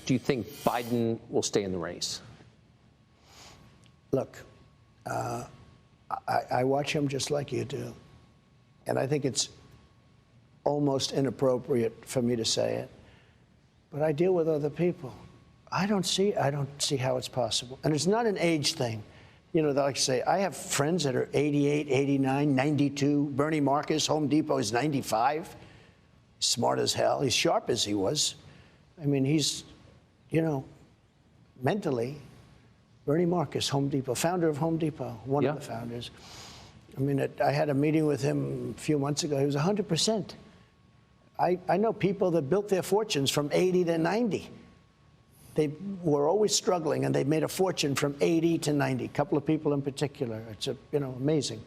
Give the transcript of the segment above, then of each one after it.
Do you think Biden will stay in the race? Look, I watch him just like you do, and I think it's almost inappropriate for me to say it, but I deal with other people. I don't see how it's possible, and it's not an age thing. You know, like I say, I have friends that are 88, 89, 92. Bernie Marcus, Home Depot, is 95. Smart as hell. He's sharp as he was. I mean, he's, you know, mentally, Bernie Marcus, Home Depot, founder of Home Depot, one of the founders. I mean, I had a meeting with him a few months ago. He was 100%. I know people that built their fortunes from 80 to 90. They were always struggling, and they made a fortune from 80 to 90. A couple of people in particular. It's amazing.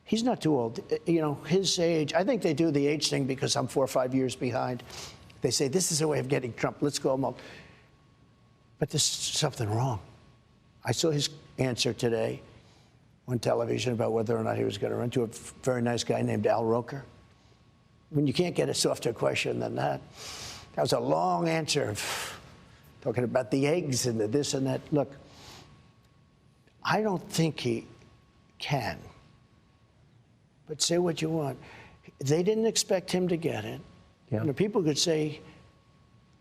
He's not too old. You know, his age. I think they do the age thing because I'm 4 or 5 years behind. They say this is a way of getting Trump. Let's go home. But there's something wrong. I saw his answer today on television about whether or not he was going to run, to a very nice guy named Al Roker. I mean, you can't get a softer question than that. That was a long answer, talking about the eggs and the this and that. Look, I don't think he can. But say what you want. They didn't expect him to get it. Yeah. You know, people could say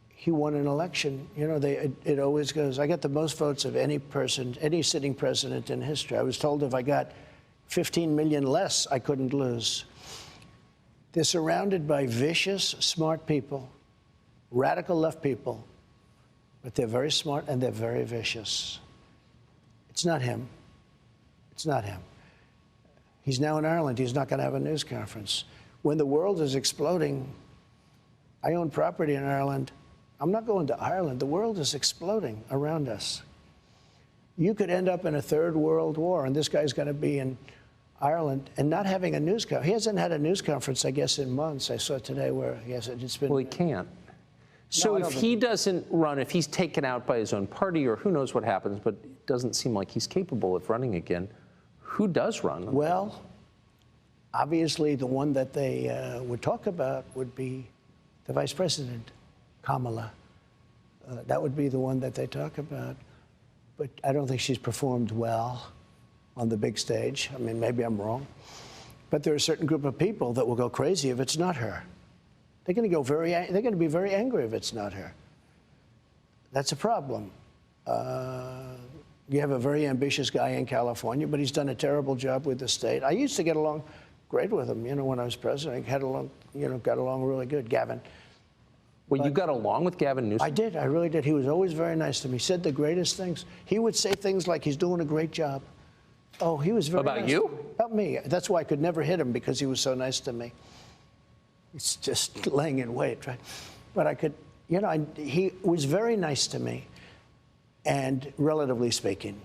he won an election. You know, it always goes, I got the most votes of any person, any sitting president in history. I was told if I got 15 million less, I couldn't lose. They're surrounded by vicious, smart people, radical left people, but they're very smart and they're very vicious. It's not him. It's not him. He's now in Ireland. He's not going to have a news conference. When the world is exploding, I own property in Ireland. I'm not going to Ireland. The world is exploding around us. You could end up in a third world war, and this guy's going to be in Ireland and not having a news conference. He hasn't had a news conference, I guess, in months. I saw today where he hasn't. It's been. Well, he can't. So if he doesn't run, if he's taken out by his own party, or who knows what happens, but it doesn't seem like he's capable of running again, who does run? Well, obviously the one that they would talk about would be the vice president, Kamala. That would be the one that they talk about. But I don't think she's performed well on the big stage. I mean, maybe I'm wrong. But there are a certain group of people that will go crazy if it's not her. They're going to be very angry if it's not her. That's a problem. You have a very ambitious guy in California, but he's done a terrible job with the state. I used to get along great with him, you know, when I was president. I got along really good, Gavin. Well, you got along with Gavin Newsom? I did. I really did. He was always very nice to me. He said the greatest things. He would say things like he's doing a great job. Oh, he was very nice. About you? About me. That's why I could never hit him, because he was so nice to me. It's just laying in wait, right? But I could, you know, he was very nice to me. And relatively speaking,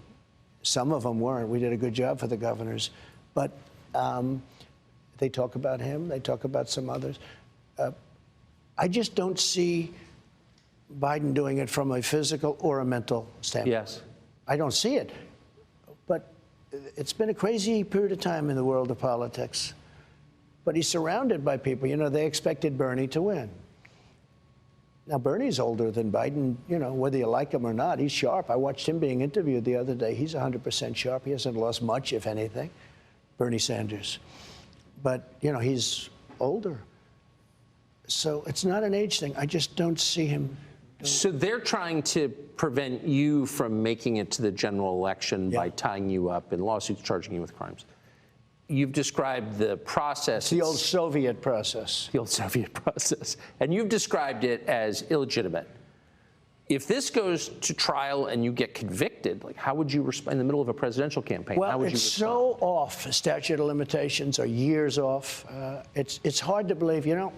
some of them weren't. We did a good job for the governors. But they talk about him. They talk about some others. I just don't see Biden doing it from a physical or a mental standpoint. Yes. I don't see it. But it's been a crazy period of time in the world of politics. But he's surrounded by people. You know, they expected Bernie to win. Now, Bernie's older than Biden, you know, whether you like him or not. He's sharp. I watched him being interviewed the other day. He's 100% sharp. He hasn't lost much, if anything, Bernie Sanders. But, you know, he's older. So it's not an age thing. I just don't see him. So they're trying to prevent you from making it to the general election by tying you up in lawsuits, charging you with crimes. You've described the process. It's the old Soviet process. The old Soviet process. And you've described it as illegitimate. If this goes to trial and you get convicted, like, how would you respond in the middle of a presidential campaign? Well, how would it's you so off. Statute of limitations are years off. It's hard to believe. You know,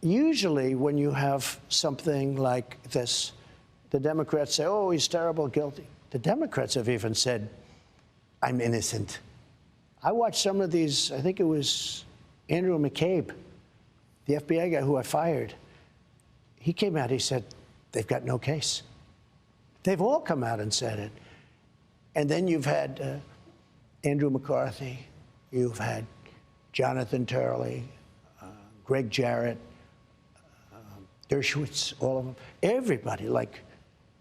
usually when you have something like this, the Democrats say, oh, he's terrible, guilty. The Democrats have even said, I'm innocent. I watched some of these. I think it was Andrew McCabe, the FBI guy who I fired. He came out, he said, they've got no case. They've all come out and said it. And then you've had Andrew McCarthy, you've had Jonathan Turley, Greg Jarrett, Dershowitz, all of them, everybody, like,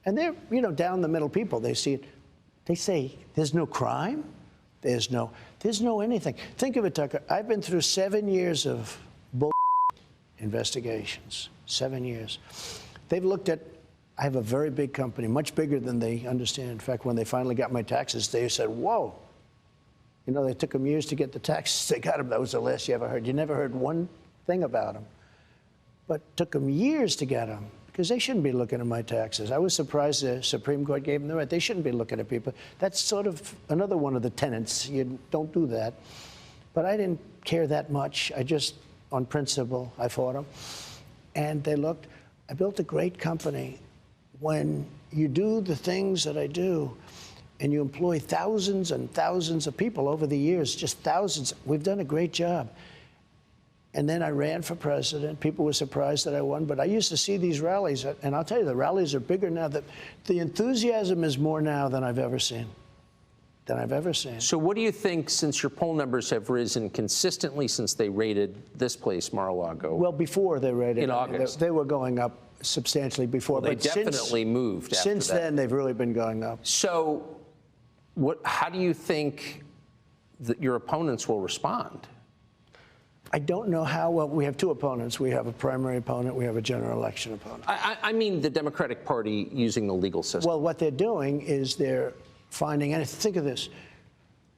and they're, down the middle people. They see it. They say, there's no crime. There's no anything. Think of it, Tucker. I've been through 7 years of bull investigations. 7 years. They've looked at, I have a very big company, much bigger than they understand. In fact, when they finally got my taxes, they said, whoa. They took them years to get the taxes. They got them. That was the last you ever heard. You never heard one thing about them. But it took them years to get them, because they shouldn't be looking at my taxes. I was surprised the Supreme Court gave them the right. They shouldn't be looking at people. That's sort of another one of the tenets. You don't do that. But I didn't care that much. I just, on principle, I fought them. And they looked. I built a great company. When you do the things that I do, and you employ thousands and thousands of people over the years, just thousands, we've done a great job. And then I ran for president. People were surprised that I won, but I used to see these rallies, and I'll tell you, the rallies are bigger now. The enthusiasm is more now than I've ever seen. So what do you think, since your poll numbers have risen consistently since they raided this place, Mar-a-Lago? Well, before they raided. In August. They were going up substantially before. Well, they definitely moved after Since then, they've really been going up. So how do you think that your opponents will respond? I don't know how well. We have two opponents. We have a primary opponent. We have a general election opponent. I mean the Democratic Party using the legal system. Well, what they're doing is they're finding, and think of this,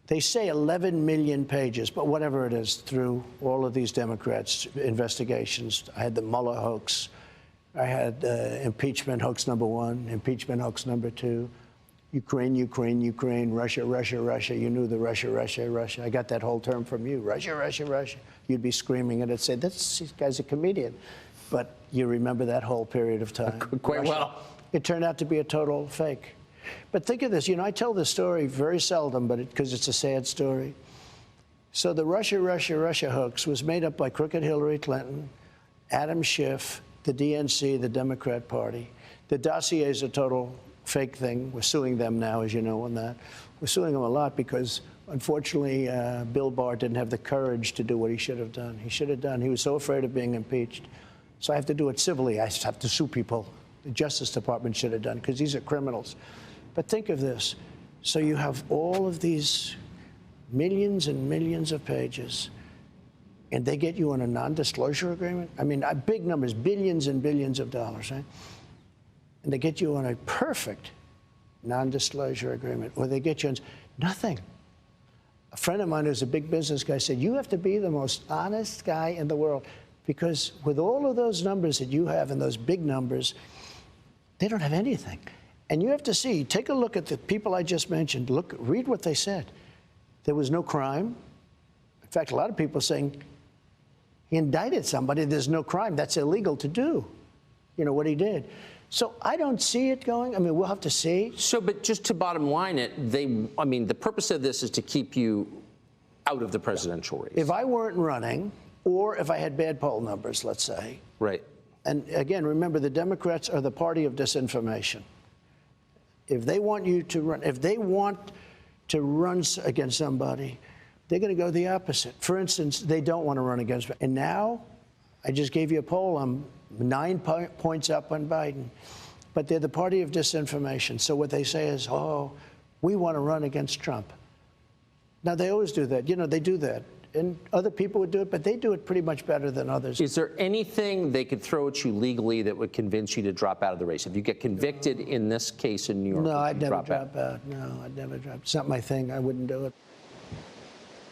they say 11 million pages, but whatever it is, through all of these Democrats' investigations. I had the Mueller hoax. I had impeachment hoax #1, impeachment hoax #2. Ukraine, Russia. You knew the Russia. I got that whole term from you, Russia. You'd be screaming it and say, this guy's a comedian. But you remember that whole period of time. Quite well. It turned out to be a total fake. But think of this. I tell this story very seldom, but because it's a sad story. So the Russia hoax was made up by crooked Hillary Clinton, Adam Schiff, the DNC, the Democrat Party. The dossier is a total fake thing. We're suing them now, as you know, on that. We're suing them a lot because, unfortunately, Bill Barr didn't have the courage to do what he should have done. He was so afraid of being impeached. So I have to do it civilly. I have to sue people. The Justice Department should have done, because these are criminals. But think of this. So you have all of these millions and millions of pages, and they get you on a non-disclosure agreement? I mean, big numbers, billions and billions of dollars, right? And they get you on a perfect non-disclosure agreement, or they get you on nothing. A friend of mine who's a big business guy said, you have to be the most honest guy in the world, because with all of those numbers that you have and those big numbers, they don't have anything. And you have to see, take a look at the people I just mentioned. Read what they said. There was no crime. In fact, a lot of people saying he indicted somebody. There's no crime. That's illegal to do, what he did. So I don't see it going. I mean, we'll have to see. So, but just to bottom line it, the purpose of this is to keep you out of the presidential race. If I weren't running, or if I had bad poll numbers, let's say. Right. And again, remember, the Democrats are the party of disinformation. If they want you to run, against somebody, they're going to go the opposite. For instance, they don't want to run against me. And now, I just gave you a poll. I'm 9 points up on Biden. But they're the party of disinformation. So what they say is, we want to run against Trump. Now, they always do that. They do that. And other people would do it, but they do it pretty much better than others. Is there anything they could throw at you legally that would convince you to drop out of the race? If you get convicted in this case in New York, no, I'd never drop out. No, I'd never drop. It's not my thing. I wouldn't do it.